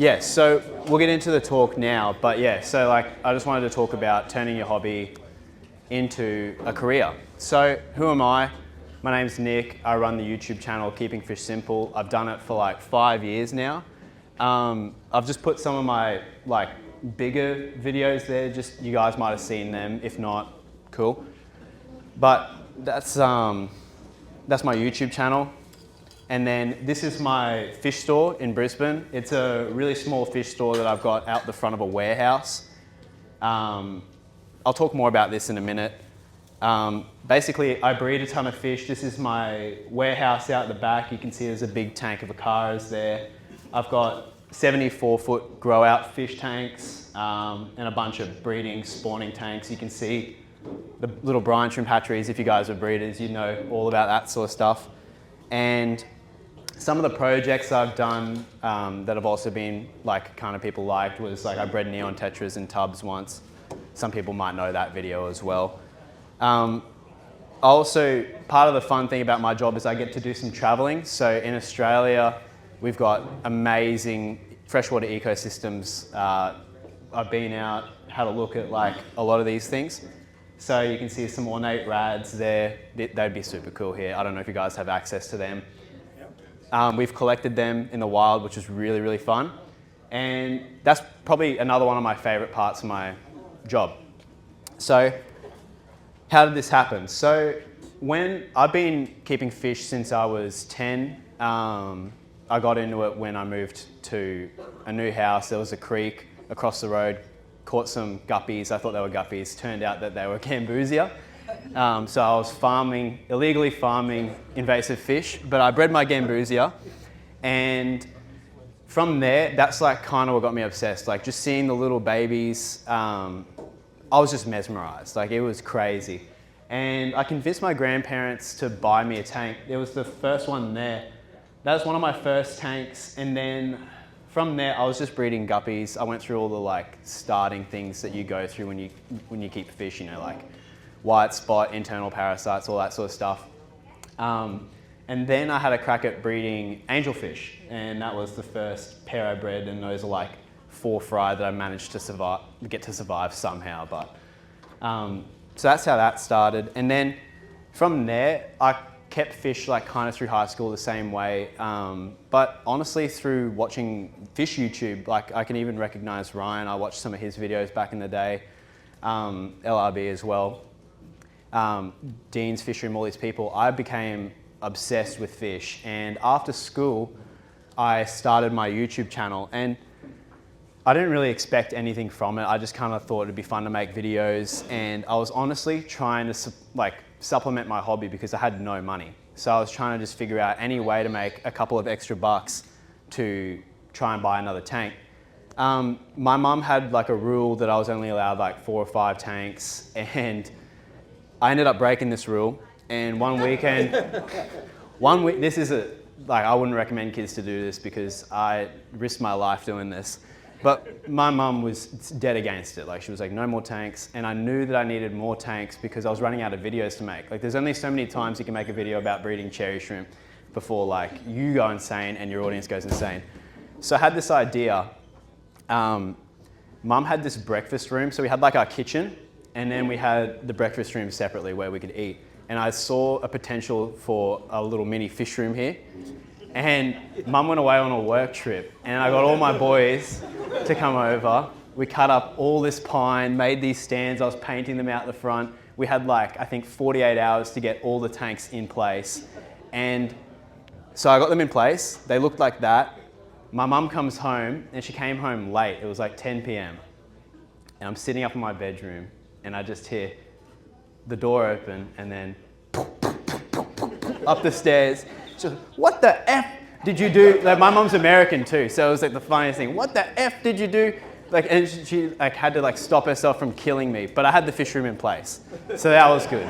Yeah, so we'll get into the talk now, but yeah, so like I just wanted to talk about turning your hobby into a career. So who am I? My name's Nick. I run the YouTube channel Keeping Fish Simple. I've done it for like 5 years now. I've just put some of my like bigger videos there, just you guys might have seen them. If not, cool. But that's my YouTube channel. And then this is my fish store in Brisbane. It's a really small fish store that I've got out the front of a warehouse. I'll talk more about this in a minute. Basically, I breed a ton of fish. This is my warehouse out the back. You can see there's a big tank of Acaras there. I've got 74-foot grow-out fish tanks and a bunch of breeding, spawning tanks. You can see the little brine shrimp hatcheries. If you guys are breeders, you know all about that sort of stuff. And some of the projects I've done that have also been like kind of people liked was like I bred neon tetras in tubs once. Some people might know that video as well. Also, part of the fun thing about my job is I get to do some traveling. So in Australia, we've got amazing freshwater ecosystems. I've been out, had a look at like a lot of these things. So you can see some ornate rads there. They'd be super cool here. I don't know if you guys have access to them. We've collected them in the wild, which is really, really fun. And that's probably another one of my favorite parts of my job. So how did this happen? So when I've been keeping fish since I was 10. I got into it when I moved to a new house. There was a creek across the road, caught some guppies. I thought they were guppies. Turned out that they were gambusia. So I was illegally farming invasive fish, but I bred my gambusia. And from there, that's like kind of what got me obsessed. Like just seeing the little babies, I was just mesmerized. Like it was crazy. And I convinced my grandparents to buy me a tank. It was the first one there. That was one of my first tanks. And then from there, I was just breeding guppies. I went through all the like starting things that you go through when you keep fish, you know, like white spot, internal parasites, all that sort of stuff. And then I had a crack at breeding angelfish, and that was the first pair I bred, and those are like 4 fry that I managed to get to survive somehow. But so that's how that started. And then from there, I kept fish like kind of through high school the same way. But honestly, through watching fish YouTube, like I can even recognize Ryan. I watched some of his videos back in the day, LRB as well. Dean's Fish Room, all these people, I became obsessed with fish. And after school, I started my YouTube channel, and I didn't really expect anything from it. I just kind of thought it'd be fun to make videos, and I was honestly trying to supplement my hobby because I had no money. So I was trying to just figure out any way to make a couple of extra bucks to try and buy another tank. My mum had like a rule that I was only allowed like 4 or 5 tanks, and I ended up breaking this rule. And one weekend, this is I wouldn't recommend kids to do this because I risked my life doing this. But my mum was dead against it. Like she was like, no more tanks. And I knew that I needed more tanks because I was running out of videos to make. Like there's only so many times you can make a video about breeding cherry shrimp before like you go insane and your audience goes insane. So I had this idea. Mum had this breakfast room. So we had like our kitchen, and then we had the breakfast room separately where we could eat. And I saw a potential for a little mini fish room here. And Mum went away on a work trip, and I got all my boys to come over. We cut up all this pine, made these stands. I was painting them out the front. We had like, I think 48 hours to get all the tanks in place. And so I got them in place. They looked like that. My mum comes home, and she came home late. It was like 10 p.m. And I'm sitting up in my bedroom, and I just hear the door open, and then up the stairs. She was, what the F did you do? Like, my mom's American too, so it was like the funniest thing. What the F did you do? Like, and she like had to like stop herself from killing me, but I had the fish room in place, so that was good.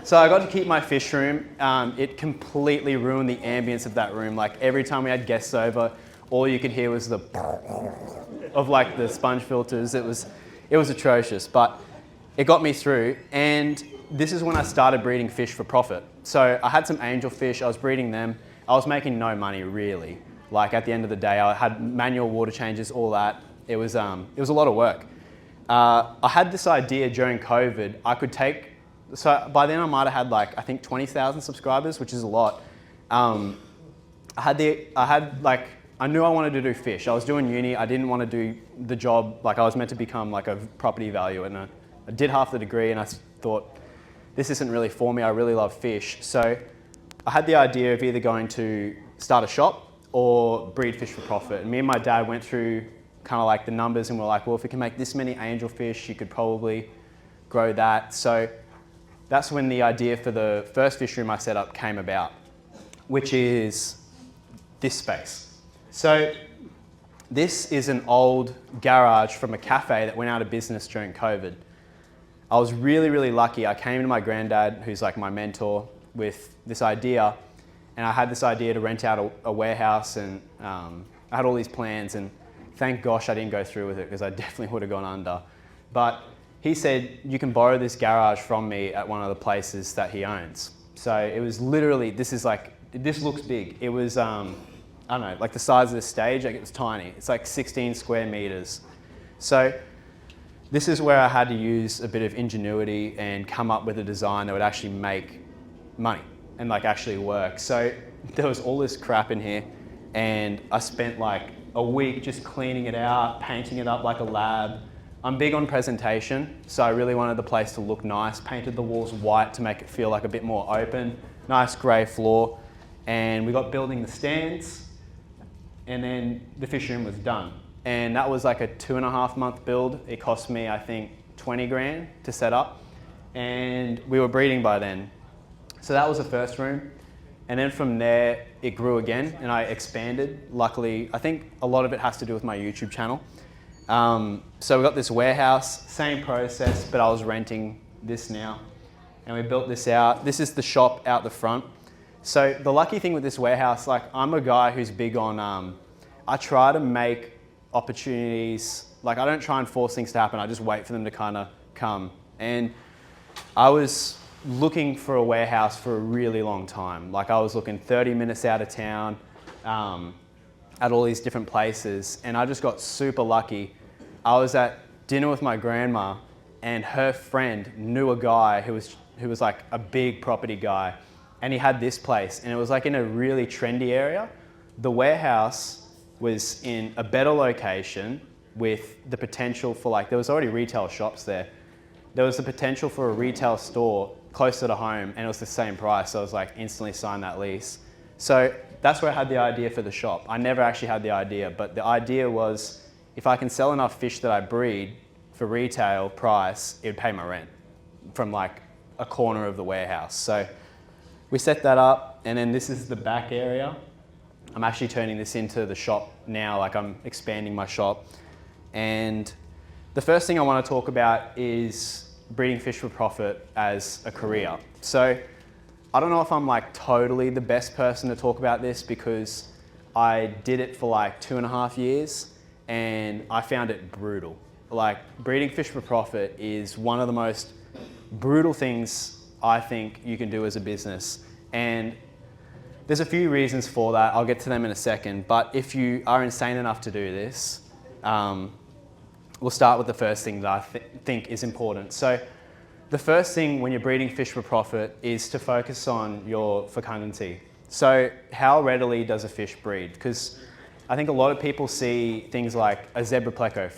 So I got to keep my fish room. It completely ruined the ambience of that room. Like every time we had guests over, all you could hear was the of like the sponge filters. It was atrocious, but it got me through. And this is when I started breeding fish for profit. So I had some angelfish, I was breeding them. I was making no money really. Like at the end of the day, I had manual water changes, all that. It was a lot of work. I had this idea during COVID. So by then I might have had like, I think 20,000 subscribers, which is a lot. I knew I wanted to do fish. I was doing uni. I didn't want to do the job. Like I was meant to become like a property valuer, and I did half the degree, and I thought, this isn't really for me. I really love fish. So I had the idea of either going to start a shop or breed fish for profit. And me and my dad went through kind of like the numbers, and we're like, well, if we can make this many angelfish, you could probably grow that. So that's when the idea for the first fish room I set up came about, which is this space. So this is an old garage from a cafe that went out of business during COVID. I was really, really lucky. I came to my granddad, who's like my mentor, with this idea, and I had this idea to rent out a warehouse, and I had all these plans, and thank gosh I didn't go through with it, because I definitely would have gone under. But he said, you can borrow this garage from me at one of the places that he owns. So it was literally, this looks big. It was, I don't know, like the size of the stage, like it was tiny. It's like 16 square meters. So this is where I had to use a bit of ingenuity and come up with a design that would actually make money and like actually work. So there was all this crap in here, and I spent like a week just cleaning it out, painting it up like a lab. I'm big on presentation, so I really wanted the place to look nice. Painted the walls white to make it feel like a bit more open. Nice grey floor. And we got building the stands, and then the fish room was done. And that was like a 2.5 month build. It cost me, I think, 20 grand to set up. And we were breeding by then. So that was the first room. And then from there, it grew again, and I expanded. Luckily, I think a lot of it has to do with my YouTube channel. So we got this warehouse, same process, but I was renting this now. And we built this out. This is the shop out the front. So the lucky thing with this warehouse, like I'm a guy who's big on, I try to make opportunities, like I don't try and force things to happen, I just wait for them to kind of come. And I was looking for a warehouse for a really long time. Like I was looking 30 minutes out of town, at all these different places, and I just got super lucky. I was at dinner with my grandma, and her friend knew a guy who was like a big property guy, and he had this place, and it was like in a really trendy area. The warehouse was in a better location with the potential for like, there was already retail shops there. There was the potential for a retail store closer to home, and it was the same price. So I was like, instantly signed that lease. So that's where I had the idea for the shop. I never actually had the idea, but the idea was if I can sell enough fish that I breed for retail price, it would pay my rent from like a corner of the warehouse. So we set that up, and then this is the back area. I'm actually turning this into the shop now, like I'm expanding my shop. And the first thing I want to talk about is breeding fish for profit as a career. So I don't know if I'm like totally the best person to talk about this, because I did it for like 2.5 years and I found it brutal. Like breeding fish for profit is one of the most brutal things I think you can do as a business. And there's a few reasons for that. I'll get to them in a second. But if you are insane enough to do this, we'll start with the first thing that I think is important. So the first thing when you're breeding fish for profit is to focus on your fecundity. So how readily does a fish breed? Because I think a lot of people see things like a zebra pleco.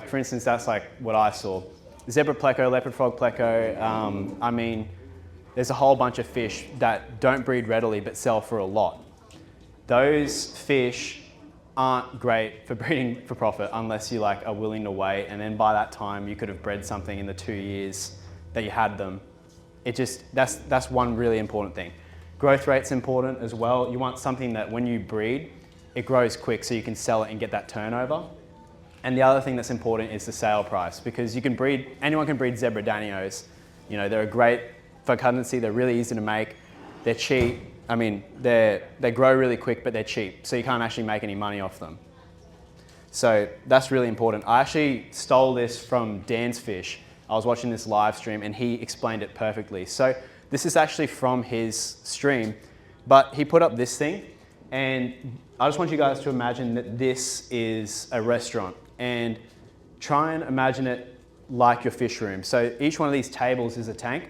For instance, that's like what I saw. Zebra pleco, leopard frog pleco, I mean, there's a whole bunch of fish that don't breed readily but sell for a lot. Those fish aren't great for breeding for profit unless you like are willing to wait, and then by that time you could have bred something in the 2 years that you had them. That's one really important thing. Growth rate's important as well. You want something that when you breed, it grows quick so you can sell it and get that turnover. And the other thing that's important is the sale price, because you can breed, anyone can breed zebra danios. You know, they're a great fecundity, they're really easy to make, they're cheap. I mean, they grow really quick, but they're cheap, so you can't actually make any money off them. So that's really important. I actually stole this from Dan's Fish. I was watching this live stream and he explained it perfectly. So this is actually from his stream, but he put up this thing, And I just want you guys to imagine that this is a restaurant, and try and imagine it like your fish room. So each one of these tables is a tank.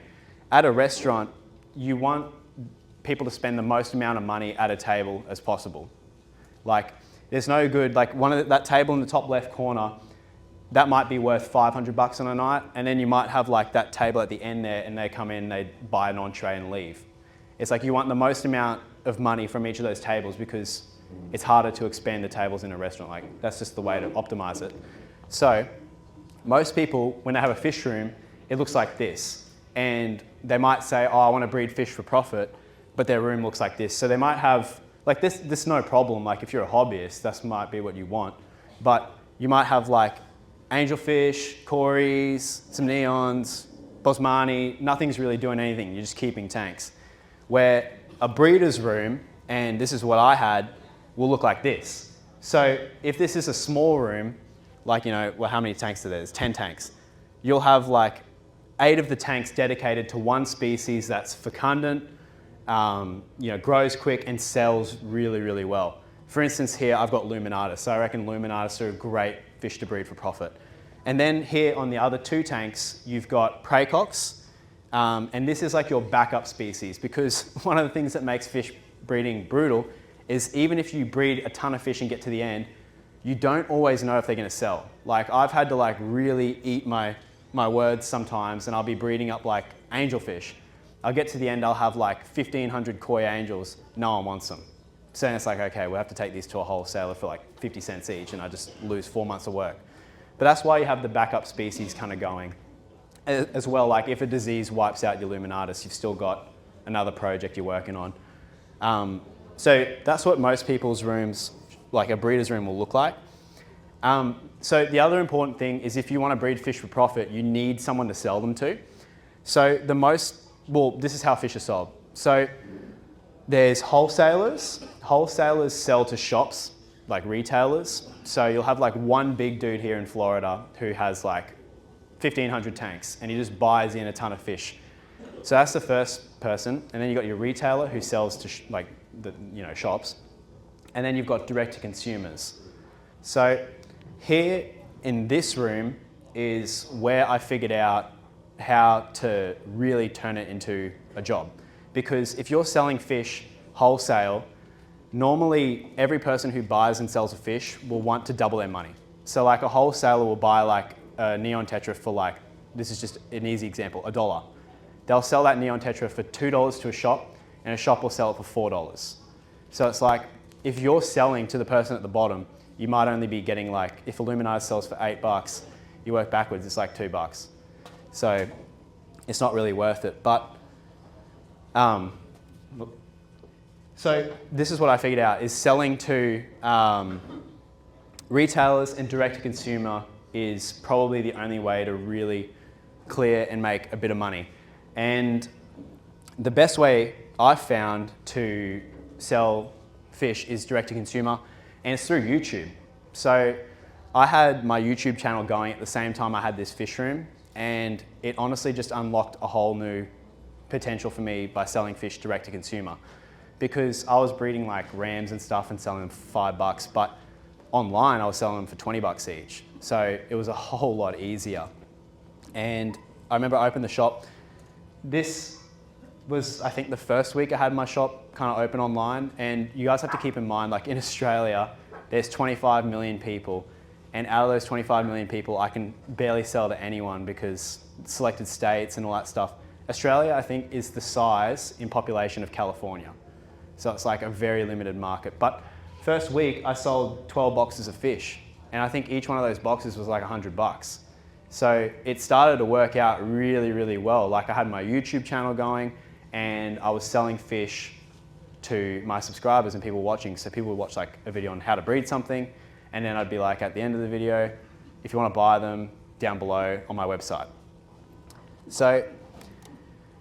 At a restaurant, you want people to spend the most amount of money at a table as possible. Like, there's no good, like that table in the top left corner, that might be worth 500 bucks on a night, and then you might have like that table at the end there, and they come in, they buy an entree and leave. It's like you want the most amount of money from each of those tables because it's harder to expand the tables in a restaurant. Like, that's just the way to optimize it. So most people, when they have a fish room, it looks like this. And they might say, oh, I want to breed fish for profit, but their room looks like this. So they might have, like this is no problem. Like if you're a hobbyist, that might be what you want. But you might have like angelfish, cories, some neons, bosmani, nothing's really doing anything. You're just keeping tanks. Where a breeder's room, and this is what I had, will look like this. So if this is a small room, like, you know, well, how many tanks are there? There's 10 tanks. You'll have like 8 of the tanks dedicated to one species that's fecundant, you know, grows quick and sells really, really well. For instance, here I've got luminatus. So I reckon luminatus are a great fish to breed for profit. And then here on the other 2 tanks, you've got praecox. And this is like your backup species, because one of the things that makes fish breeding brutal is even if you breed a ton of fish and get to the end, you don't always know if they're gonna sell. Like I've had to like really eat my words sometimes, and I'll be breeding up like angelfish. I'll get to the end, I'll have like 1,500 koi angels, no one wants them. So then it's like, okay, we'll have to take these to a wholesaler for like 50 cents each, and I just lose 4 months of work. But that's why you have the backup species kind of going. As well, like if a disease wipes out your luminatus, you've still got another project you're working on. So that's what most people's rooms, like a breeder's room, will look like. So the other important thing is if you want to breed fish for profit, you need someone to sell them to. So this is how fish are sold. So there's wholesalers. Wholesalers sell to shops, like retailers. So you'll have like one big dude here in Florida who has like 1,500 tanks, and he just buys in a ton of fish. So that's the first person, and then you've got your retailer who sells to shops, and then you've got direct to consumers. So here in this room is where I figured out how to really turn it into a job. Because if you're selling fish wholesale, normally every person who buys and sells a fish will want to double their money. So like a wholesaler will buy like a neon tetra for like, this is just an easy example, $1. They'll sell that neon tetra for $2 to a shop, and a shop will sell it for $4. So it's like, if you're selling to the person at the bottom, you might only be getting like, if Illuminatus sells for $8, you work backwards, it's like $2. So it's not really worth it. But, so this is what I figured out, is selling to retailers and direct to consumer is probably the only way to really clear and make a bit of money. And the best way I've found to sell fish is direct to consumer, and it's through YouTube. So I had my YouTube channel going at the same time I had this fish room, and it honestly just unlocked a whole new potential for me by selling fish direct to consumer. Because I was breeding like rams and stuff and selling them for $5, but online I was selling them for $20 each. So it was a whole lot easier. And I remember I opened the shop. This was, I think, the first week I had my shop kind of open online. And you guys have to keep in mind, like in Australia, there's 25 million people. And out of those 25 million people, I can barely sell to anyone because selected states and all that stuff. Australia, I think, is the size in population of California. So it's like a very limited market. But first week, I sold 12 boxes of fish. And I think each one of those boxes was like $100. So it started to work out really, really well. Like I had my YouTube channel going, and I was selling fish to my subscribers and people watching. So people would watch like a video on how to breed something, and then I'd be like, at the end of the video, if you want to buy them, down below on my website. So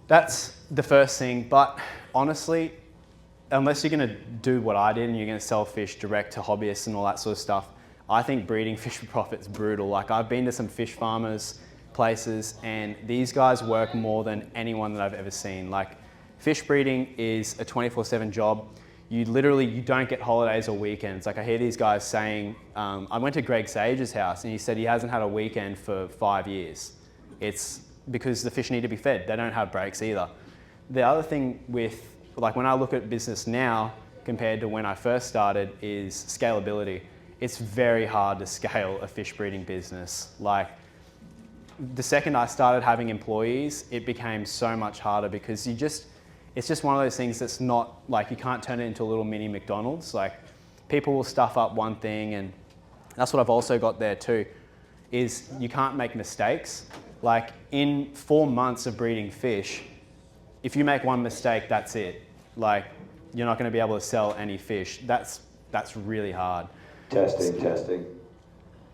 that's the first thing. But honestly, unless you're going to do what I did and you're going to sell fish direct to hobbyists and all that sort of stuff, I think breeding fish for profit is brutal. Like I've been to some fish farmers places, and these guys work more than anyone that I've ever seen. Like fish breeding is a 24/7 job. you don't get holidays or weekends. Like I hear these guys saying, I went to Greg Sage's house and he said he hasn't had a weekend for 5 years. It's because the fish need to be fed. They don't have breaks either. The other thing with, like when I look at business now compared to when I first started is scalability. It's very hard to scale a fish breeding business. Like the second I started having employees, it became so much harder because it's just one of those things that's not, like you can't turn it into a little mini McDonald's. Like people will stuff up one thing, and that's what I've also got there too, is you can't make mistakes. Like in 4 months of breeding fish, if you make one mistake, that's it. Like you're not going to be able to sell any fish. That's really hard. Testing.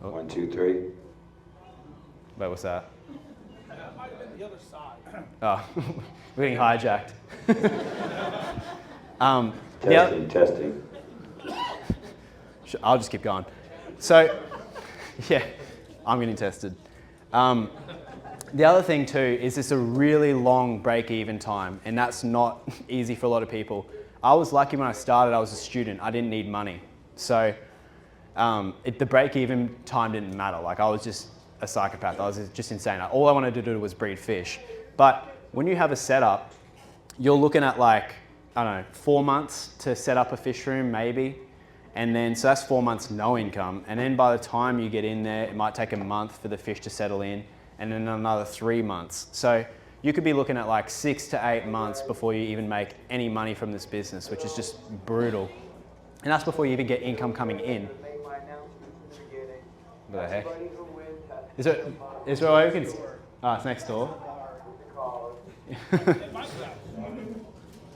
Oh. 1, 2, 3. Wait, what's that? That might have been the other side. Oh, we're getting hijacked. Testing. I'll just keep going. So, yeah, I'm getting tested. The other thing too is it's a really long break-even time, and that's not easy for a lot of people. I was lucky when I started, I was a student, I didn't need money. So the break-even time didn't matter. Like I was just a psychopath, I was just insane. All I wanted to do was breed fish. But when you have a setup, you're looking at like, I don't know, 4 months to set up a fish room maybe. And then, so that's 4 months no income. And then by the time you get in there, it might take a month for the fish to settle in, and then another 3 months. So you could be looking at like 6 to 8 months before you even make any money from this business, which is just brutal. And that's before you even get income coming in. What the heck? Is there a way we can, it's next door.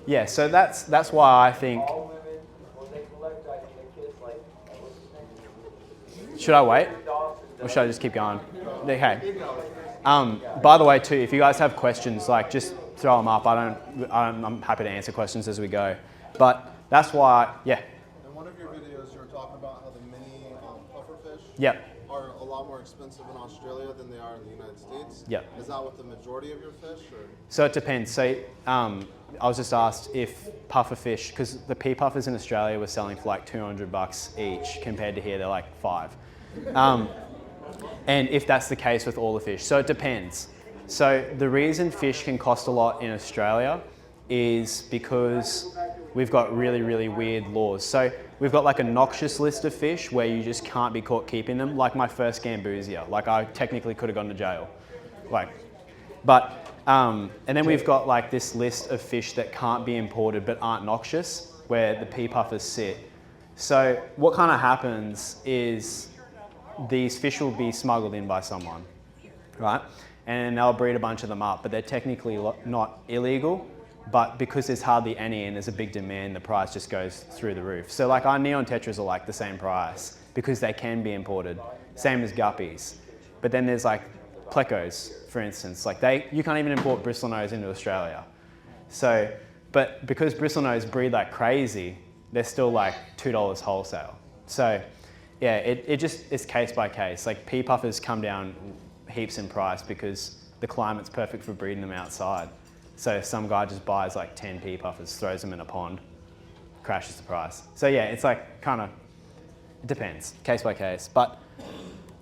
Yeah, so that's why I think, should I wait? Or should I just keep going? Okay. By the way too, if you guys have questions, like just throw them up. I'm happy to answer questions as we go. But that's why, yeah. In one of your videos, you were talking about how the mini pufferfish are a lot more expensive in Australia than they are in the United States. Yep. Is that with the majority of your fish? Or? So it depends. So I was just asked if pufferfish, because the pea puffers in Australia were selling for like $200 each, compared to here they're like $5. And if that's the case with all the fish. So it depends. So the reason fish can cost a lot in Australia is because we've got really, really weird laws. So we've got like a noxious list of fish where you just can't be caught keeping them. Like my first gambusia, like I technically could have gone to jail. And then we've got like this list of fish that can't be imported but aren't noxious, where the pea puffers sit. So what kind of happens is these fish will be smuggled in by someone, right? And they'll breed a bunch of them up, but they're technically not illegal, but because there's hardly any and there's a big demand, the price just goes through the roof. So like our neon tetras are like the same price because they can be imported, same as guppies. But then there's like plecos, for instance, like you can't even import bristlenose into Australia. So, but because bristlenose breed like crazy, they're still like $2 wholesale. So yeah, it's case by case. Like pea puffers come down heaps in price because the climate's perfect for breeding them outside. So some guy just buys like 10 pea puffers, throws them in a pond, crashes the price. So yeah, it's like kind of, it depends, case by case. But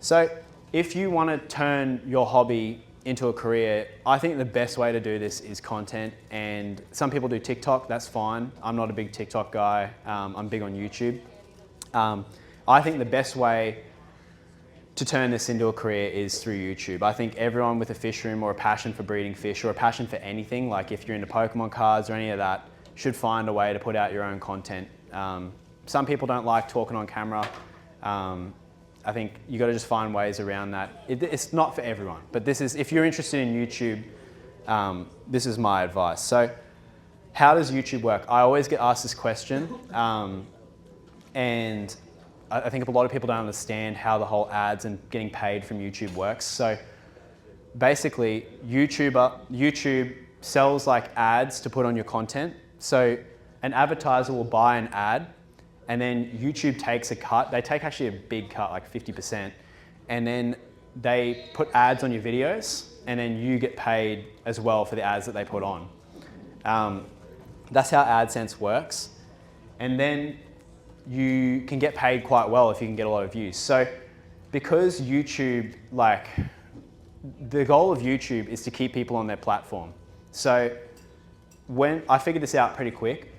so if you want to turn your hobby into a career, I think the best way to do this is content. And some people do TikTok, that's fine. I'm not a big TikTok guy, I'm big on YouTube. I think the best way to turn this into a career is through YouTube. I think everyone with a fish room or a passion for breeding fish or a passion for anything, like if you're into Pokemon cards or any of that, should find a way to put out your own content. Some people don't like talking on camera. I think you got to just find ways around that. It's not for everyone, but this is, if you're interested in YouTube, this is my advice. So how does YouTube work? I always get asked this question, and I think a lot of people don't understand how the whole ads and getting paid from YouTube works. So basically, YouTube sells like ads to put on your content. So an advertiser will buy an ad, and then YouTube takes a cut. They take actually a big cut, like 50%, and then they put ads on your videos, and then you get paid as well for the ads that they put on. That's how AdSense works. And then you can get paid quite well if you can get a lot of views. So because YouTube, like, the goal of YouTube is to keep people on their platform. So when I figured this out pretty quick,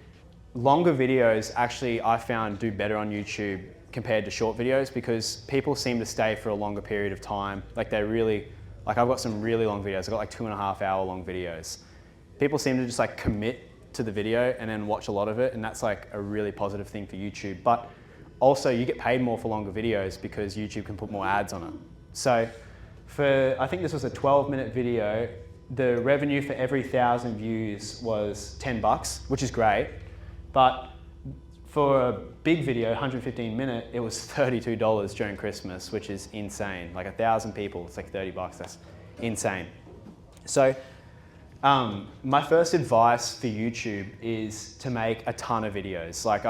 longer videos actually I found do better on YouTube compared to short videos because people seem to stay for a longer period of time. Like I've got some really long videos. I've got like 2.5 hour long videos. People seem to just like commit to the video and then watch a lot of it, and that's like a really positive thing for YouTube. But also you get paid more for longer videos because YouTube can put more ads on it. So I think this was a 12-minute video, the revenue for every 1,000 views was $10, which is great. But for a big video, 115-minute, it was $32 during Christmas, which is insane. Like 1,000 people, it's like $30, that's insane. So my first advice for YouTube is to make a ton of videos. Like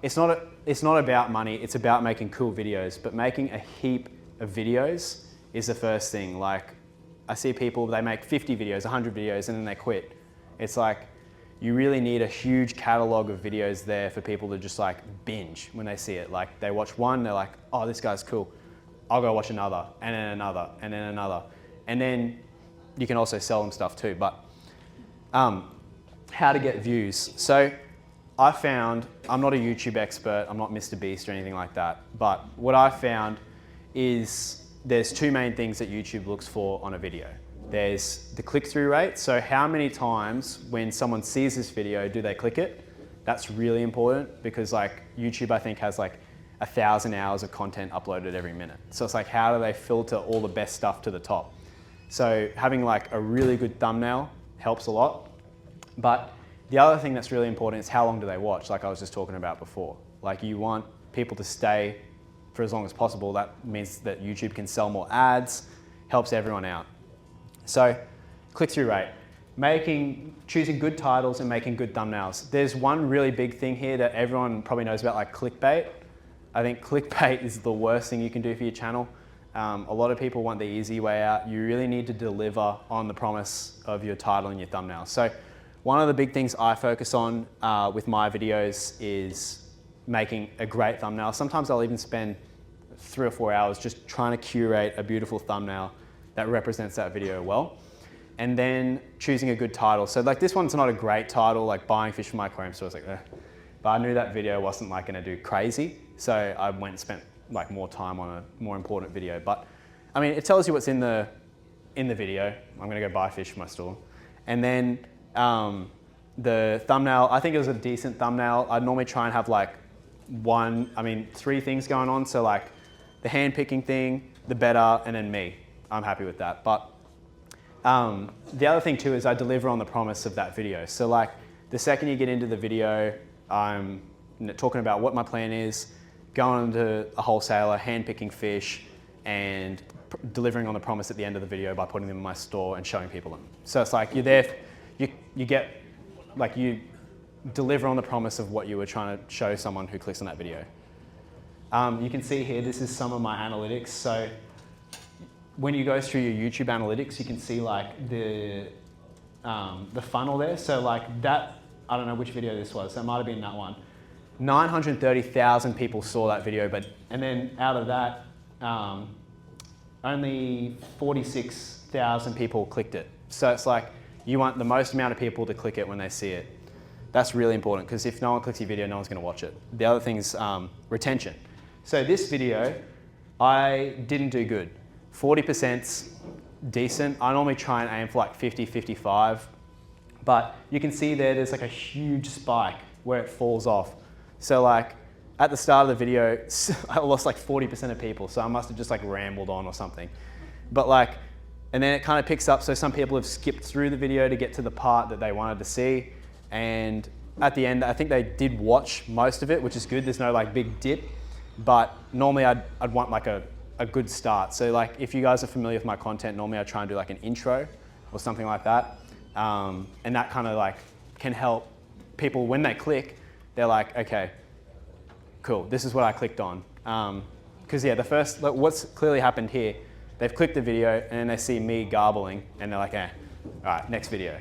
it's not about money, it's about making cool videos, but making a heap of videos is the first thing. Like I see people, they make 50 videos, 100 videos, and then they quit. It's like, you really need a huge catalog of videos there for people to just like binge when they see it. Like they watch one, they're like, oh, this guy's cool. I'll go watch another, and then another, and then another. And then you can also sell them stuff too. But how to get views. So I found, I'm not a YouTube expert, I'm not Mr. Beast or anything like that, but what I found is there's two main things that YouTube looks for on a video. There's the click-through rate, so how many times when someone sees this video do they click it? That's really important because like YouTube I think has like 1,000 hours of content uploaded every minute. So it's like, how do they filter all the best stuff to the top? So having like a really good thumbnail helps a lot. But the other thing that's really important is how long do they watch, like I was just talking about before. Like you want people to stay for as long as possible. That means that YouTube can sell more ads, helps everyone out. So click-through rate, choosing good titles and making good thumbnails. There's one really big thing here that everyone probably knows about, like clickbait. I think clickbait is the worst thing you can do for your channel. A lot of people want the easy way out. You really need to deliver on the promise of your title and your thumbnail. So one of the big things I focus on with my videos is making a great thumbnail. Sometimes I'll even spend 3 or 4 hours just trying to curate a beautiful thumbnail that represents that video well. And then choosing a good title. So like this one's not a great title, like buying fish from my aquarium store. I was like, but I knew that video wasn't like gonna do crazy. So I went and spent like more time on a more important video. But I mean, it tells you what's in the video. I'm gonna go buy fish from my store. And then the thumbnail, I think it was a decent thumbnail. I'd normally try and have like 3 things going on. So like the hand picking thing, the better, and then me. I'm happy with that. But the other thing too is I deliver on the promise of that video. So like the second you get into the video, I'm talking about what my plan is, going to a wholesaler, hand picking fish, and delivering on the promise at the end of the video by putting them in my store and showing people them. So it's like you're there, you deliver on the promise of what you were trying to show someone who clicks on that video. You can see here, this is some of my analytics. So when you go through your YouTube analytics, you can see like the funnel there. So like that, I don't know which video this was. That might have been that one. 930,000 people saw that video, and then out of that, only 46,000 people clicked it. So it's like you want the most amount of people to click it when they see it. That's really important because if no one clicks your video, no one's going to watch it. The other thing is retention. So this video, I didn't do good. 40%'s decent. I normally try and aim for like 50, 55. But you can see there's like a huge spike where it falls off. So like at the start of the video, I lost like 40% of people. So I must have just like rambled on or something. But like, and then it kind of picks up. So some people have skipped through the video to get to the part that they wanted to see. And at the end, I think they did watch most of it, which is good. There's no like big dip. But normally I'd want like a good start. So like if you guys are familiar with my content, normally I try and do like an intro or something like that. And that kind of like can help people when they click, they're like, okay, cool, this is what I clicked on. Because yeah, what's clearly happened here, they've clicked the video and then they see me garbling and they're like, all right, next video.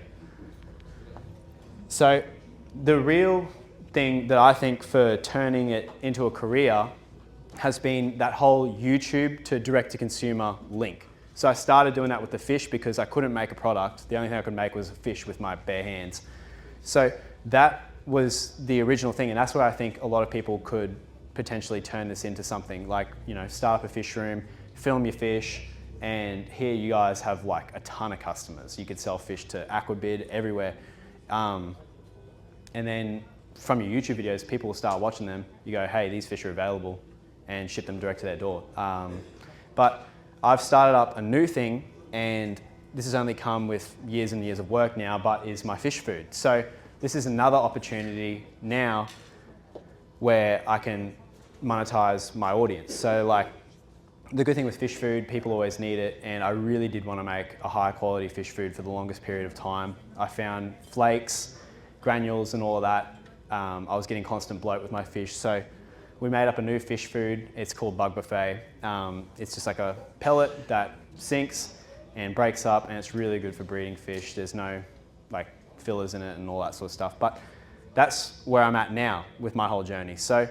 So the real thing that I think for turning it into a career has been that whole YouTube to direct to consumer link. So I started doing that with the fish because I couldn't make a product. The only thing I could make was a fish with my bare hands. So that was the original thing, and that's where I think a lot of people could potentially turn this into something like, you know, start up a fish room, film your fish, and here you guys have like a ton of customers. You could sell fish to Aquabid everywhere. And then from your YouTube videos, people will start watching them. You go, hey, these fish are available, and ship them direct to their door. But I've started up a new thing, and this has only come with years and years of work now, but is my fish food. So this is another opportunity now where I can monetize my audience. So like, the good thing with fish food, people always need it, and I really did want to make a high quality fish food for the longest period of time. I found flakes, granules and all of that. I was getting constant bloat with my fish, so we made up a new fish food. It's called Bug Buffet. It's just like a pellet that sinks and breaks up, and it's really good for breeding fish. There's no like fillers in it and all that sort of stuff. But that's where I'm at now with my whole journey. So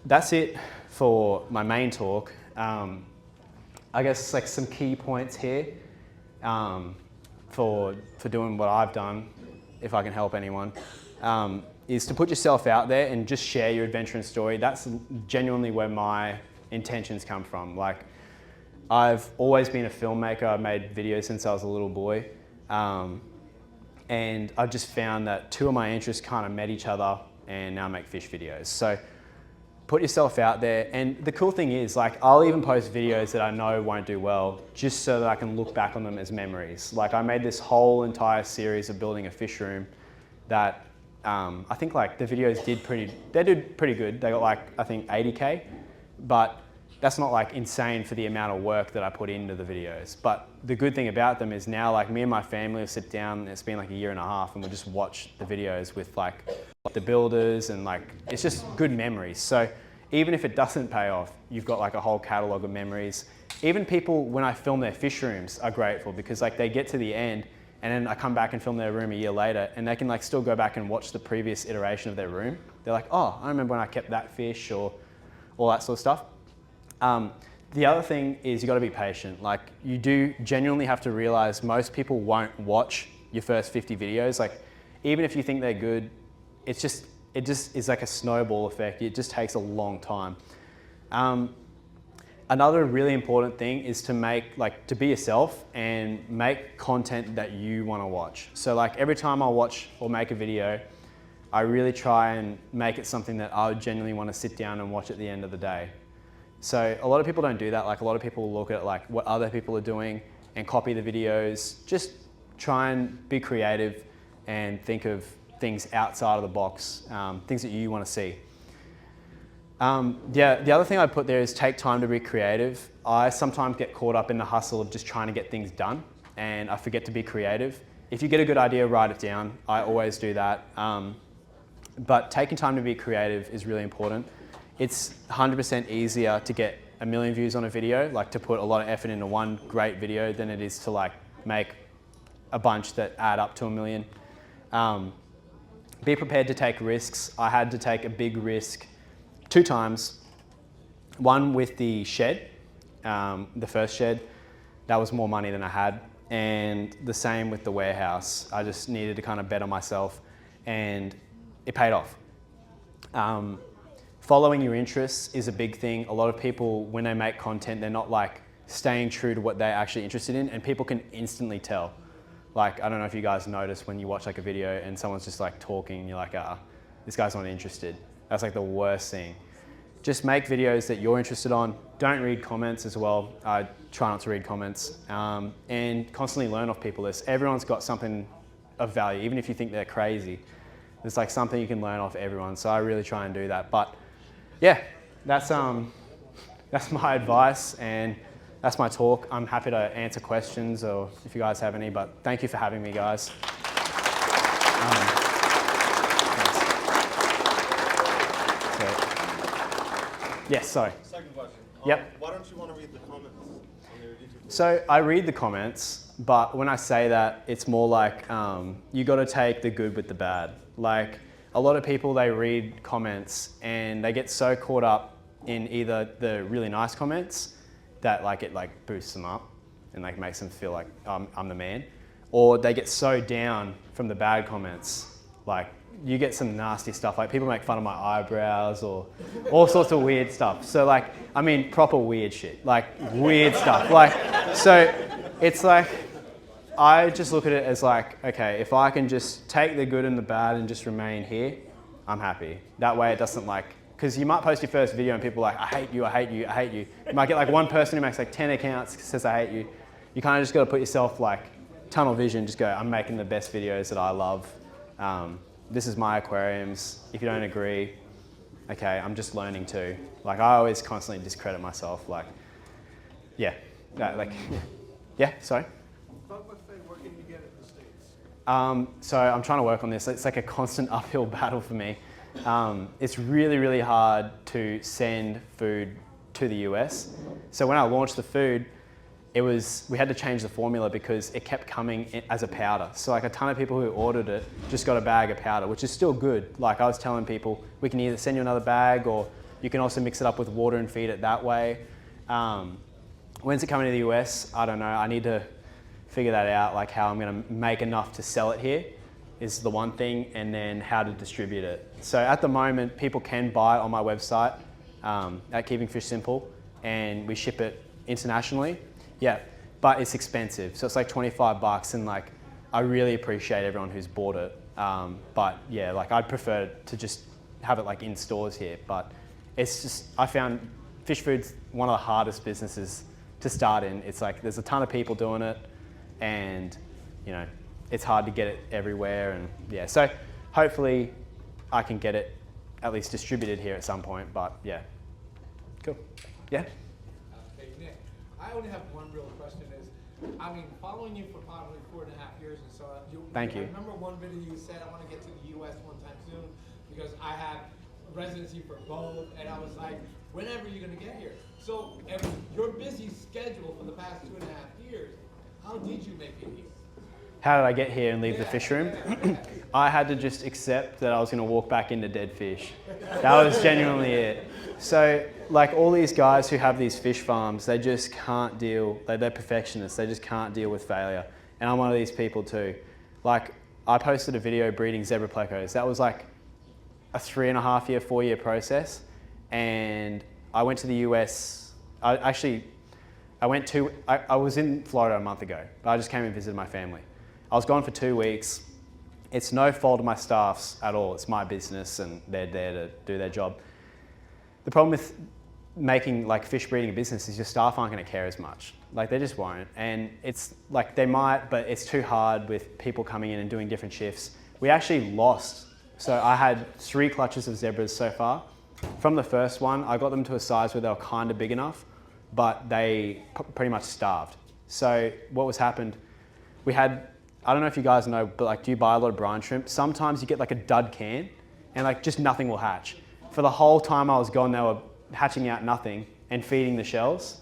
that's it for my main talk. I guess like some key points here for doing what I've done, if I can help anyone, is to put yourself out there and just share your adventure and story. That's genuinely where my intentions come from. Like, I've always been a filmmaker. I've made videos since I was a little boy. And I've just found that two of my interests kind of met each other, and now I make fish videos. So put yourself out there. And the cool thing is, like, I'll even post videos that I know won't do well just so that I can look back on them as memories. Like, I made this whole entire series of building a fish room that I think like the videos did pretty good. They got like, I think 80K, but that's not like insane for the amount of work that I put into the videos. But the good thing about them is now, like, me and my family will sit down, it's been like a year and a half, and we'll just watch the videos with like the builders, and like, it's just good memories. So even if it doesn't pay off, you've got like a whole catalog of memories. Even people, when I film their fish rooms, are grateful because like they get to the end, and then I come back and film their room a year later, and they can like still go back and watch the previous iteration of their room. They're like, oh, I remember when I kept that fish, or all that sort of stuff. The other thing is you got to be patient. Like, you do genuinely have to realize most people won't watch your first 50 videos. Like, even if you think they're good, it just is like a snowball effect. It just takes a long time. Another really important thing is to be yourself and make content that you want to watch. So like, every time I watch or make a video, I really try and make it something that I would genuinely want to sit down and watch at the end of the day. So a lot of people don't do that. Like, a lot of people look at like what other people are doing and copy the videos. Just try and be creative and think of things outside of the box, things that you want to see. The other thing I put there is take time to be creative. I sometimes get caught up in the hustle of just trying to get things done, and I forget to be creative. If you get a good idea, write it down. I always do that. But taking time to be creative is really important. It's 100% easier to get 1 million views on a video, like to put a lot of effort into one great video, than it is to like make a bunch that add up to 1 million. Be prepared to take risks. I had to take a big risk 2 times. One with the shed, the first shed, that was more money than I had. And the same with the warehouse. I just needed to kind of bet on myself, and it paid off. Following your interests is a big thing. A lot of people, when they make content, they're not like staying true to what they're actually interested in, and people can instantly tell. Like, I don't know if you guys notice when you watch like a video and someone's just like talking, you're like, this guy's not interested. That's like the worst thing. Just make videos that you're interested on. Don't read comments as well. I try not to read comments, and constantly learn off people. Everyone's got something of value, even if you think they're crazy. There's like something you can learn off everyone. So I really try and do that. But yeah, that's my advice, and that's my talk. I'm happy to answer questions, or if you guys have any, but thank you for having me, guys. Yes, sorry. Second question. Yep. Why don't you want to read the comments on your YouTube? So I read the comments, but when I say that, it's more like you got to take the good with the bad. Like, a lot of people, they read comments and they get so caught up in either the really nice comments that like it like boosts them up and like makes them feel like I'm the man, or they get so down from the bad comments. Like you get some nasty stuff, like people make fun of my eyebrows or all sorts of weird stuff. So like, I mean, proper weird shit, like weird stuff. Like, so it's like, I just look at it as like, okay, if I can just take the good and the bad and just remain here, I'm happy. That way it doesn't like, because you might post your first video and people are like, I hate you, I hate you, I hate you. You might get like one person who makes like 10 accounts, says I hate you. You kind of just got to put yourself like tunnel vision, just go, I'm making the best videos that I love. This is my aquariums. If you don't agree, okay, I'm just learning too. Like I always constantly discredit myself. Like, yeah, like, yeah, sorry. Talk about Faye, where can you get it in the States? So I'm trying to work on this. It's like a constant uphill battle for me. It's really, really hard to send food to the US. So when I launched the food, we had to change the formula because it kept coming as a powder. So like a ton of people who ordered it just got a bag of powder, which is still good. Like I was telling people, we can either send you another bag or you can also mix it up with water and feed it that way. When's it coming to the US? I don't know. I need to figure that out, like how I'm gonna make enough to sell it here is the one thing, and then how to distribute it. So at the moment, people can buy it on my website at Keeping Fish Simple, and we ship it internationally. Yeah, but it's expensive. So it's like 25 bucks, and like, I really appreciate everyone who's bought it. But yeah, like I'd prefer to just have it like in stores here, but it's just, I found fish food's one of the hardest businesses to start in. It's like, there's a ton of people doing it, and you know, it's hard to get it everywhere, and yeah, so hopefully I can get it at least distributed here at some point, but yeah. Cool. Yeah? Hey, Nick, I only have one real question is, I mean, following you for probably 4.5 years or so, Thank you. I remember one video you said, I want to get to the US one time soon, because I have residency for both, and I was like, whenever you're going to get here? So, and your busy schedule for the past 2.5 years, how did you make it here? How did I get here and leave the fish room? I had to just accept that I was gonna walk back into dead fish. That was genuinely it. So like all these guys who have these fish farms, they just can't deal, they're perfectionists, they just can't deal with failure. And I'm one of these people too. Like I posted a video breeding zebra plecos. That was like a 3.5 year, 4 year process. And I went to the US, I was in Florida a month ago, but I just came and visited my family. I was gone for 2 weeks. It's no fault of my staff's at all. It's my business and they're there to do their job. The problem with making like fish breeding a business is your staff aren't gonna care as much. Like they just won't. And it's like they might, but it's too hard with people coming in and doing different shifts. We actually lost. So I had 3 clutches of zebras so far. From the first one, I got them to a size where they were kind of big enough, but they pretty much starved. So what was happened, we had, I don't know if you guys know, but like, do you buy a lot of brine shrimp? Sometimes you get like a dud can and like just nothing will hatch. For the whole time I was gone, they were hatching out nothing and feeding the shells.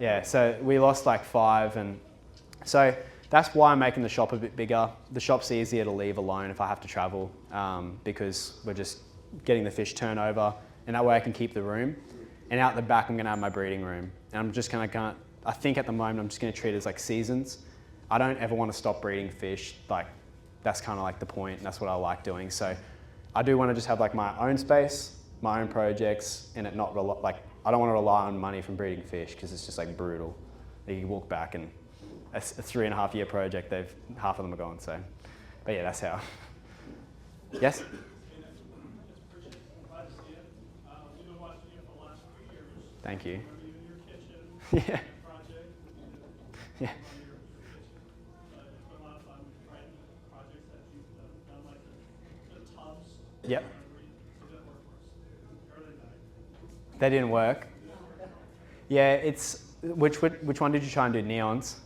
Yeah, so we lost like 5, and so that's why I'm making the shop a bit bigger. The shop's easier to leave alone if I have to travel because we're just getting the fish turnover, and that way I can keep the room. And out the back, I'm gonna have my breeding room. And I'm just gonna, I think at the moment, I'm just gonna treat it as like seasons. I don't ever wanna stop breeding fish. Like, that's kind of like the point, and that's what I like doing. So I do wanna just have like my own space, my own projects, and it not, like, I don't wanna rely on money from breeding fish because it's just like brutal. You walk back and a 3.5 year project, half of them are gone, so. But yeah, that's how. Yes? Thank you. Yeah. Yeah. Yep. They didn't work. Yeah, it's which one did you try and do? Neons.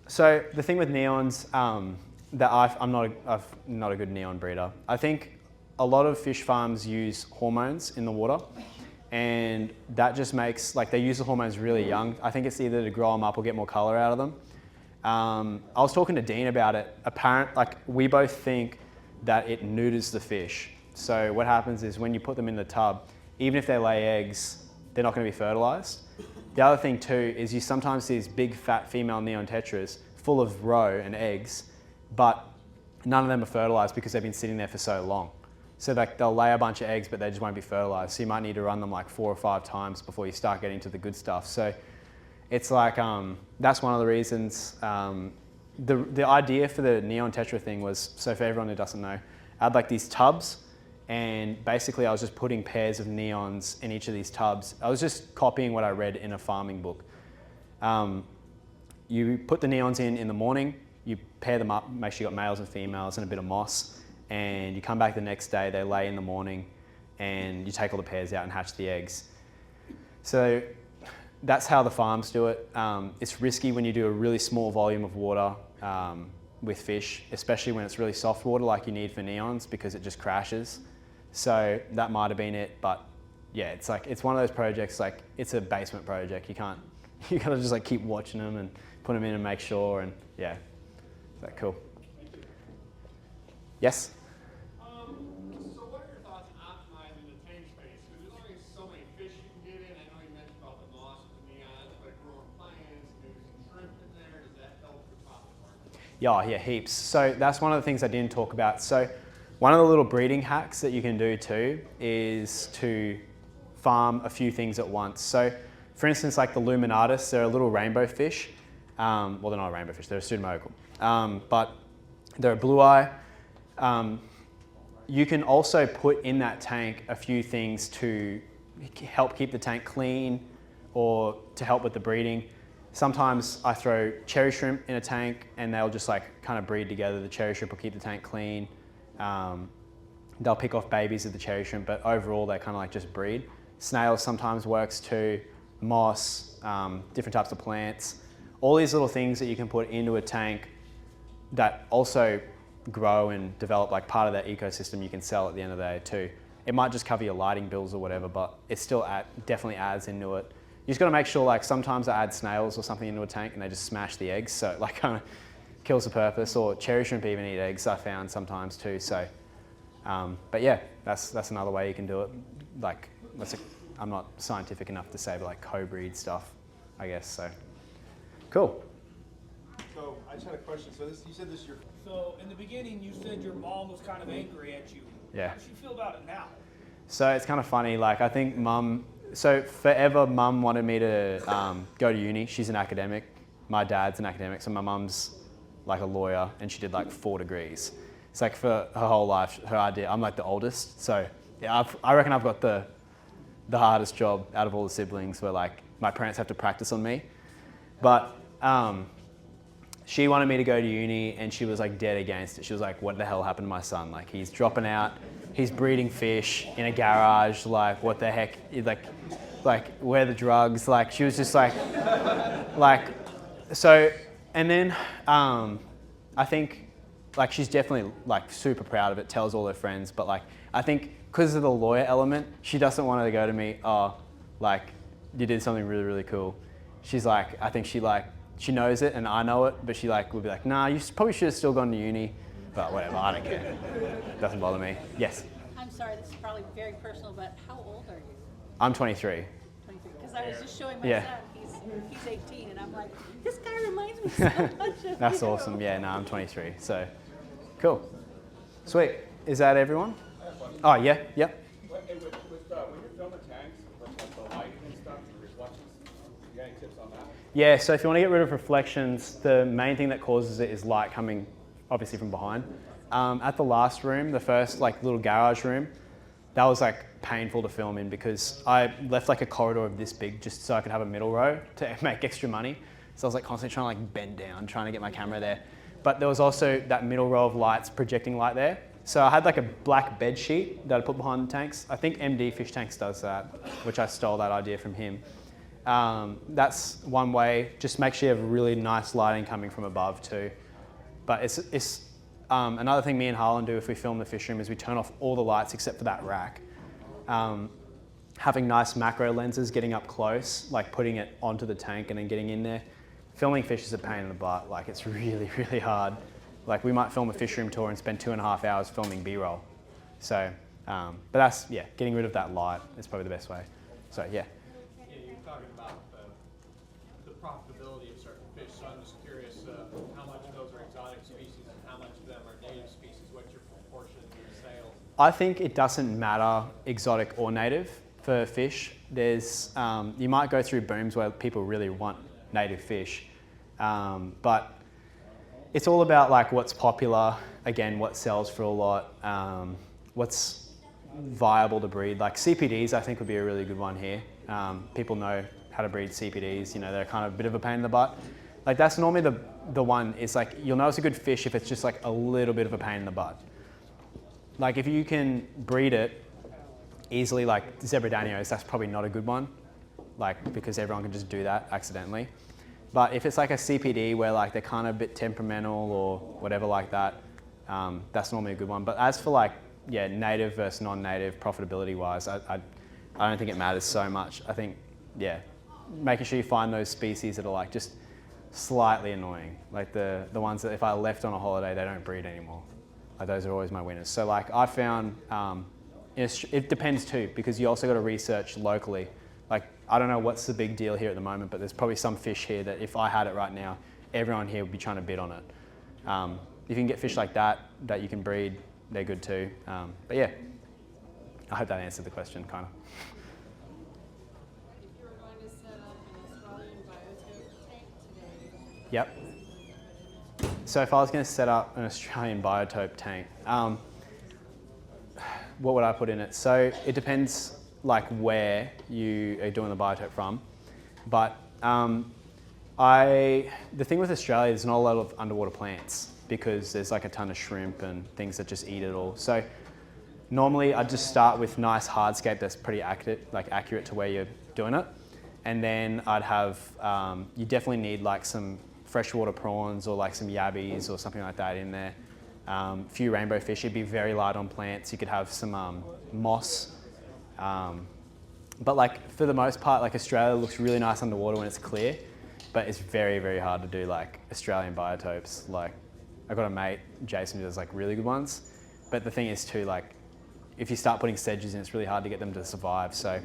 So the thing with neons, that I'm not a good neon breeder. I think a lot of fish farms use hormones in the water, and that just makes, like, they use the hormones really young. I think it's either to grow them up or get more color out of them. I was talking to Dean about it. We both think that it neuters the fish. So what happens is when you put them in the tub, even if they lay eggs, they're not going to be fertilized. The other thing too is you sometimes see these big fat female neon tetras full of roe and eggs, but none of them are fertilized because they've been sitting there for so long. So like they'll lay a bunch of eggs, but they just won't be fertilized. So you might need to run them like 4 or 5 times before you start getting to the good stuff. So it's like, that's one of the reasons. The idea for the neon tetra thing was, so for everyone who doesn't know, I had like these tubs, and basically I was just putting pairs of neons in each of these tubs. I was just copying what I read in a farming book. You put the neons in the morning, you pair them up, make sure you got males and females and a bit of moss, and you come back the next day, they lay in the morning, and you take all the pairs out and hatch the eggs. So that's how the farms do it. It's risky when you do a really small volume of water with fish, especially when it's really soft water like you need for neons, because it just crashes. So that might have been it, but yeah, it's one of those projects, like it's a basement project. You gotta just like keep watching them and put them in and make sure, and yeah, is that cool? Yes? So what are your thoughts on optimizing the tank space? Because there's only so many fish you can get in. I know you mentioned about the moss and the neons, but growing plants, maybe some shrimp in there, does that help the profit margin? Yeah, heaps. So that's one of the things I didn't talk about. So one of the little breeding hacks that you can do too is to farm a few things at once. So for instance, like the luminatus, they're a little rainbow fish. Well, they're not a rainbow fish, they're a pseudomogul. But they're a blue eye. You can also put in that tank a few things to help keep the tank clean or to help with the breeding. Sometimes I throw cherry shrimp in a tank and they'll just like kind of breed together. The cherry shrimp will keep the tank clean. They'll pick off babies of the cherry shrimp, but overall they kind of like just breed. Snails sometimes works too, moss, different types of plants. All these little things that you can put into a tank that also grow and develop like part of that ecosystem you can sell at the end of the day too. It might just cover your lighting bills or whatever, but it still definitely adds into it. You just got to make sure, like sometimes I add snails or something into a tank and they just smash the eggs, so it like kind of kills the purpose. Or cherry shrimp even eat eggs, I found sometimes too. So, but yeah, that's another way you can do it. Like I'm not scientific enough to say, but like co-breed stuff, I guess. So, cool. So I just had a question. So you said this is your. So in the beginning, you said your mom was kind of angry at you. Yeah. How does she feel about it now? So it's kind of funny. Like I think so forever mum wanted me to go to uni. She's an academic. My dad's an academic. So my mum's like a lawyer and she did like 4 degrees. It's like for her whole life, her idea. I'm like the oldest. So yeah, I reckon I've got the hardest job out of all the siblings, where like my parents have to practice on me. But she wanted me to go to uni and she was like dead against it. She was like, what the hell happened to my son? Like he's dropping out, he's breeding fish in a garage, like what the heck, like where are the drugs? Like she was just like so, and then I think like she's definitely like super proud of it, tells all her friends, but like I think because of the lawyer element, she doesn't want to go to me, oh, like you did something really, really cool. She's like, I think she knows it and I know it, but she like would be like, nah, you probably should have still gone to uni, but whatever, I don't care. Doesn't bother me. Yes? I'm sorry, this is probably very personal, but how old are you? I'm 23. 23. Because I was just showing my Yeah. son, he's 18, and I'm like, this guy reminds me so much of That's you. awesome. Yeah, no, I'm 23. So, cool. Sweet. Is that everyone? Oh, yeah, yep. When you're filming tanks, with the lighting and stuff, the reflections, you got any tips on that? Yeah, so if you want to get rid of reflections, the main thing that causes it is light coming obviously from behind. At the last room, the first like little garage room, that was like painful to film in because I left like a corridor of this big just so I could have a middle row to make extra money. So I was like constantly trying to like bend down, trying to get my camera there. But there was also that middle row of lights, projecting light there. So I had like a black bed sheet that I put behind the tanks. I think MD Fish Tanks does that, which I stole that idea from him. That's one way. Just make sure you have really nice lighting coming from above too. But it's another thing me and Harlan do if we film the fish room is we turn off all the lights except for that rack. Having nice macro lenses, getting up close, like putting it onto the tank and then getting in there. filming fish is a pain in the butt. Like it's really, really hard. Like we might film a fish room tour and spend 2.5 hours filming B-roll. So, but that's, yeah, getting rid of that light is probably the best way. So, yeah. Yeah, you're talking about the profitability of certain fish, so I'm just curious how much of those are exotic species and how much of them are native species. What's your proportion of your sales? I think it doesn't matter exotic or native for fish. There's, you might go through booms where people really want native fish, but it's all about like what's popular, again, what sells for a lot, what's viable to breed. Like CPDs, I think would be a really good one here. People know how to breed CPDs, you know, they're kind of a bit of a pain in the butt. Like that's normally the one, it's like, you'll know it's a good fish if it's just like a little bit of a pain in the butt. Like if you can breed it easily, like zebra danios, that's probably not a good one, like because everyone can just do that accidentally. But if it's like a CPD where like they're kind of a bit temperamental or whatever like that, that's normally a good one. But as for like, yeah, native versus non-native profitability wise, I don't think it matters so much. I think, yeah, making sure you find those species that are like just slightly annoying. Like the ones that if I left on a holiday, they don't breed anymore. Like those are always my winners. So like I found, it depends too, because you also got to research locally. Like, I don't know what's the big deal here at the moment, but there's probably some fish here that if I had it right now, everyone here would be trying to bid on it. If you can get fish like that you can breed, they're good too. But yeah, I hope that answered the question, kind of. If you were going to set up an Australian biotope tank today, Yep. So if I was going to set up an Australian biotope tank, what would I put in it? So it depends like where you are doing the biotope from. But the thing with Australia, there's not a lot of underwater plants because there's like a ton of shrimp and things that just eat it all. So normally I'd just start with nice hardscape that's pretty accurate to where you're doing it. And then I'd have, you definitely need like some freshwater prawns or like some yabbies or something like that in there. A few rainbow fish, it'd be very light on plants. You could have some moss. But like for the most part, like Australia looks really nice underwater when it's clear, but it's very, very hard to do like Australian biotopes. Like I've got a mate, Jason, who does like really good ones. But the thing is too, like if you start putting sedges in, it's really hard to get them to survive. So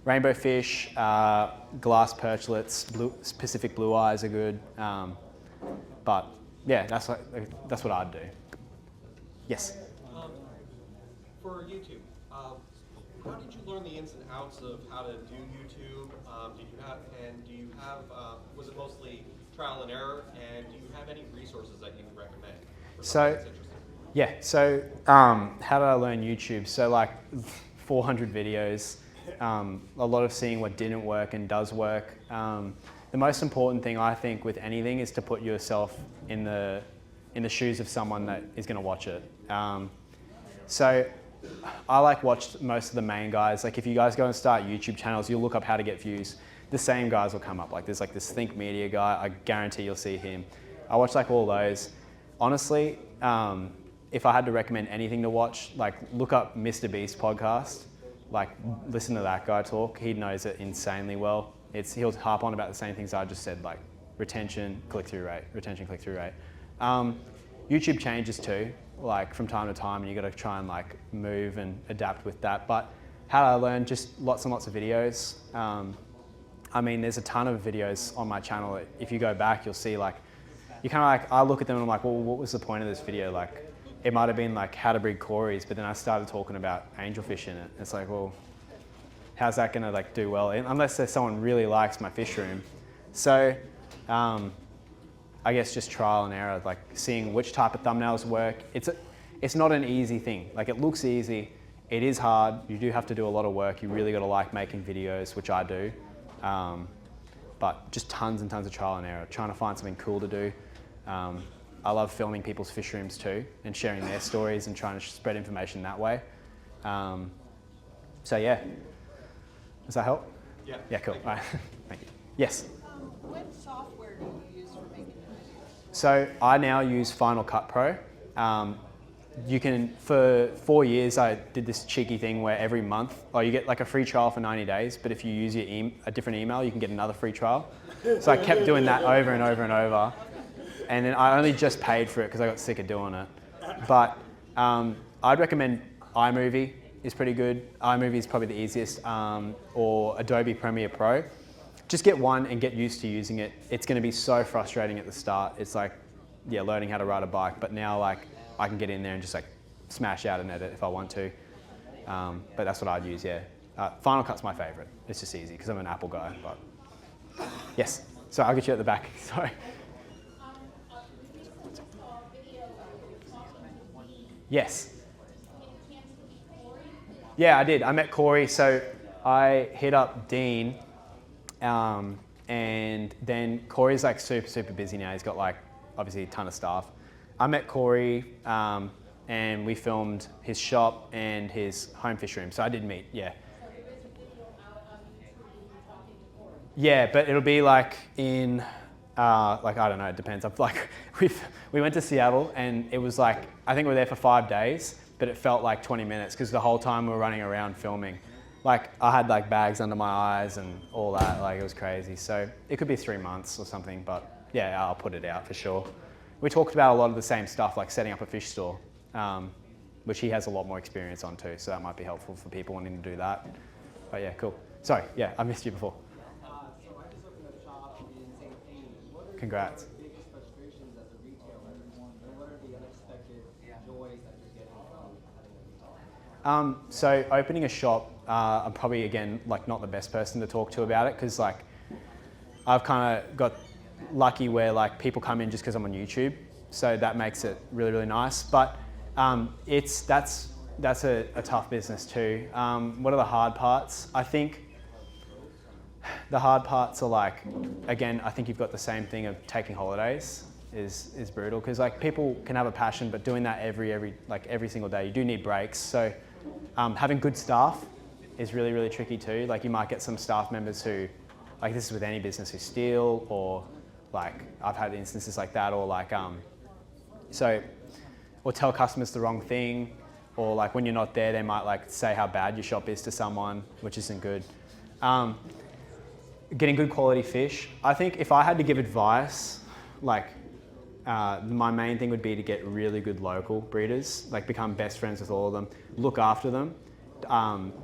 rainbow fish, glass perchlets, Pacific blue eyes are good. But yeah, that's what I'd do. Yes? For YouTube, how did you learn the ins and outs of how to do YouTube? Do you have, was it mostly trial and error? And do you have any resources that you would recommend? So, yeah, so how did I learn YouTube? So like 400 videos, a lot of seeing what didn't work and does work. The most important thing I think with anything is to put yourself in the shoes of someone that is going to watch it. So I like watched most of the main guys. Like if you guys go and start YouTube channels, you'll look up how to get views. The same guys will come up. Like there's like this Think Media guy. I guarantee you'll see him. I watch like all those. Honestly, if I had to recommend anything to watch, like look up Mr. Beast podcast. Like listen to that guy talk. He knows it insanely well. He'll harp on about the same things I just said, like retention, click-through rate, retention, click-through rate. YouTube changes too, like from time to time, and you got to try and like move and adapt with that. But how did I learn? Just lots and lots of videos. I mean, there's a ton of videos on my channel. If you go back, you'll see like, you kind of like, I look at them and I'm like, well, what was the point of this video? Like, it might have been like how to breed cories, but then I started talking about angelfish in it. It's like, well, how's that gonna like do well? Unless there's someone really likes my fish room. So I guess just trial and error, like seeing which type of thumbnails work. It's not an easy thing. Like it looks easy, it is hard. You do have to do a lot of work. You really gotta like making videos, which I do. But just tons and tons of trial and error, trying to find something cool to do. I love filming people's fish rooms too and sharing their stories and trying to spread information that way. So yeah. Does that help? Yeah. Yeah, cool. All right. Thank you. Yes? what software do you use for making the videos? So I now use Final Cut Pro. you can, for 4 years, I did this cheeky thing where every month, you get like a free trial for 90 days, but if you use a different email, you can get another free trial. So I kept doing that over and over and over. And then I only just paid for it because I got sick of doing it. But I'd recommend iMovie is pretty good. iMovie is probably the easiest, or Adobe Premiere Pro. Just get one and get used to using it. It's going to be so frustrating at the start. It's like, yeah, learning how to ride a bike. But now, like, I can get in there and just like smash out an edit if I want to. But that's what I'd use, yeah. Final Cut's my favorite. It's just easy because I'm an Apple guy. But yes, so I'll get you at the back. Sorry. Yes. Yeah, I did. I met Corey. So I hit up Dean, and then Corey's like super busy now. He's got like obviously a ton of staff. I met Corey, and we filmed his shop and his home fish room. So I did meet, yeah. Yeah, but it'll be like in, like, I don't know, it depends. We went to Seattle and it was like, I think we were there for 5 days, but it felt like 20 minutes because the whole time we were running around filming. Like, I had like bags under my eyes and all that, like it was crazy. So it could be 3 months or something, but yeah, I'll put it out for sure. We talked about a lot of the same stuff, like setting up a fish store, which he has a lot more experience on too, so that might be helpful for people wanting to do that. But yeah, cool. Sorry, yeah, I missed you before. So I just opened a shop in St. Pete. What are Congrats. your biggest frustrations as a retailer? And what are the unexpected joys that you're getting from having a retail? So opening a shop, I'm probably, again, like not the best person to talk to about it because like I've kind of got lucky where like people come in just because I'm on YouTube. So that makes it really nice. But that's a tough business too. What are the hard parts? I think the hard parts are like, again, I think you've got the same thing of taking holidays is brutal because like people can have a passion, but doing that every single day, you do need breaks. So having good staff is really tricky too. Like you might get some staff members who, like this is with any business, who steal, or like I've had instances like that, or like or tell customers the wrong thing, or like when you're not there, they might like say how bad your shop is to someone, which isn't good. Getting good quality fish. I think if I had to give advice, like my main thing would be to get really good local breeders, like become best friends with all of them, look after them.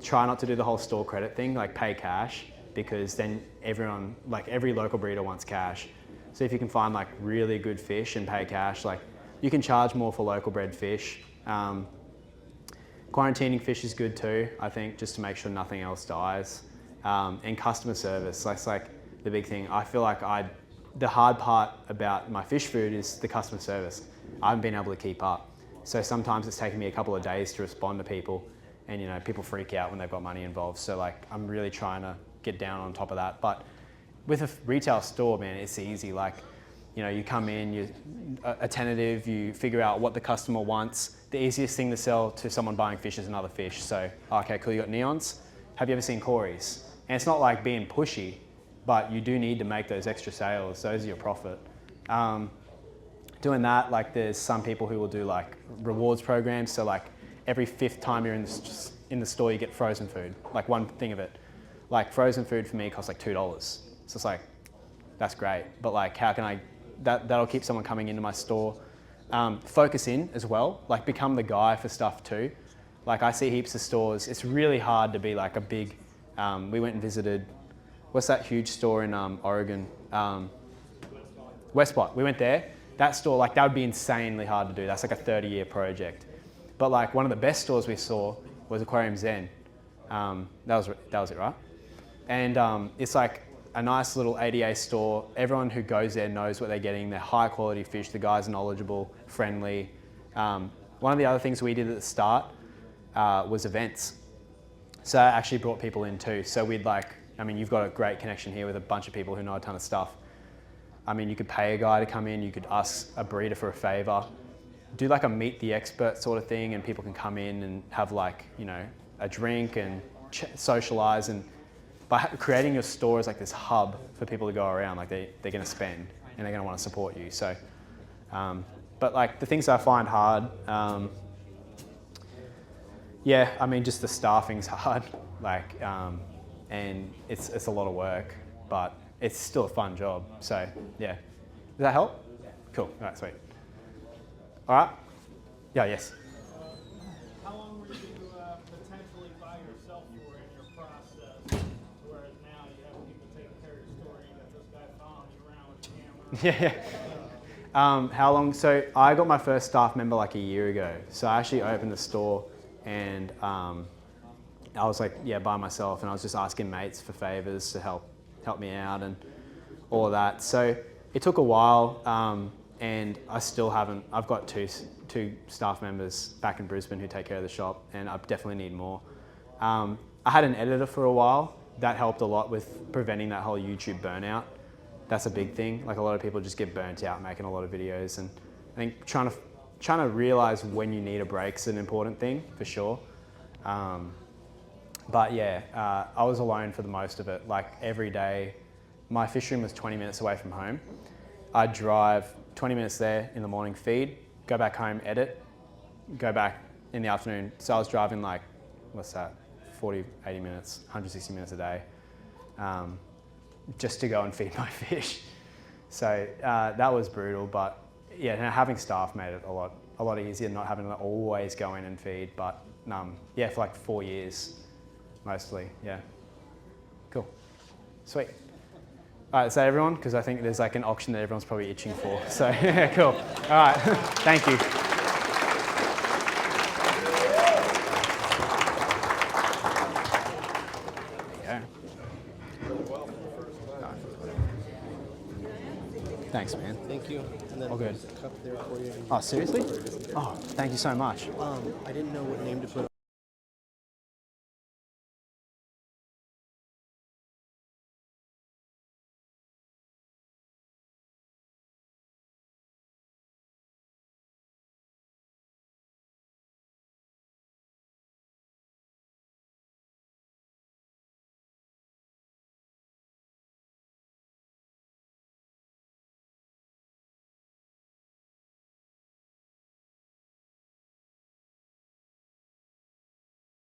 Try not to do the whole store credit thing, like pay cash, because then everyone, like every local breeder wants cash. So if you can find like really good fish and pay cash, like you can charge more for local bred fish. Quarantining fish is good too, I think, just to make sure nothing else dies. And customer service, that's like the big thing. I feel like the hard part about my fish food is the customer service. I haven't been able to keep up. So sometimes it's taken me a couple of days to respond to people, and you know, people freak out when they've got money involved. So like, I'm really trying to get down on top of that. But with a retail store, man, it's easy. Like, you know, you come in, you're attentive, you figure out what the customer wants. The easiest thing to sell to someone buying fish is another fish. So, okay, cool, you got neons. Have you ever seen Corey's? And it's not like being pushy, but you do need to make those extra sales. Those are your profit. Doing that, like there's some people who will do like rewards programs. So like every 5th time you're in the store, you get frozen food, like one thing of it. Like frozen food for me costs like $2. So it's like, that's great. But like, how can that'll keep someone coming into my store. Focus in as well, like become the guy for stuff too. Like I see heaps of stores. It's really hard to be like a big, we went and visited, what's that huge store in Oregon? Westport, we went there. That store, like that would be insanely hard to do. That's like a 30-year project. But like one of the best stores we saw was Aquarium Zen. That was it, right? And it's like a nice little ADA store. Everyone who goes there knows what they're getting. They're high quality fish. The guys are knowledgeable, friendly. One of the other things we did at the start was events. So I actually brought people in too. So we'd like, I mean, you've got a great connection here with a bunch of people who know a ton of stuff. I mean, you could pay a guy to come in, you could ask a breeder for a favor, do like a meet the expert sort of thing, and people can come in and have like, you know, a drink and socialize. And by creating your store as like this hub for people to go around, like they're going to spend and they're going to want to support you. So, but like the things I find hard, Yeah, I mean, just the staffing's hard, like, and it's a lot of work, but it's still a fun job. So yeah, does that help? Cool. All right, sweet. All right. Yeah. Yes. How long were you potentially by yourself for in your process? Whereas now you have people taking care of your story. You got this guy following you around with a camera. Yeah. How long? So I got my first staff member like a year ago. So I actually opened the store, and I was like, yeah, by myself, and I was just asking mates for favors to help me out and all of that. So it took a while, and I still haven't. I've got two staff members back in Brisbane who take care of the shop, and I definitely need more. I had an editor for a while. That helped a lot with preventing that whole YouTube burnout. That's a big thing. Like, a lot of people just get burnt out making a lot of videos, and I think trying to realize when you need a break is an important thing for sure. But yeah, I was alone for the most of it. Like, every day, my fish room was 20 minutes away from home. I'd drive 20 minutes there in the morning, feed, go back home, edit, go back in the afternoon. So I was driving like, what's that, 40, 80 minutes, 160 minutes a day, just to go and feed my fish. So that was brutal, but yeah, having staff made it a lot easier, not having to always go in and feed. But yeah, for like 4 years, mostly, yeah. Cool, sweet. All right, is that everyone? Because I think there's like an auction that everyone's probably itching for. So yeah, cool. All right, thank you. There you go. Thanks, man. Thank you. And then All good. there's a cup there for you. Oh, seriously? Oh, thank you so much. I didn't know what name to put